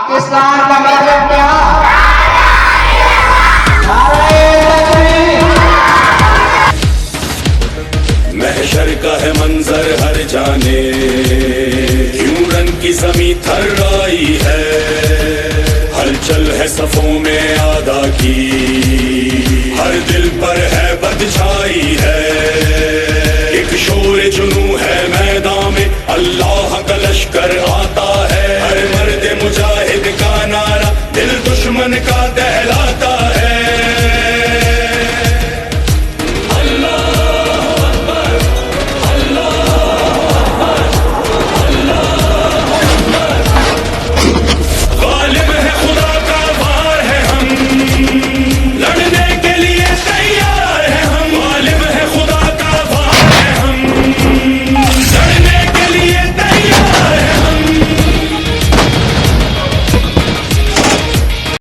पाकिस्तान का मतलब क्या? महशर का है मंजर हर जाने, क्यों रन की जमीं थर्राई है, हलचल है सफों में आदा की, हर दिल पर है बद छाई है, एक शोर जुनू है मैदान में, अल्लाह का लश्कर आता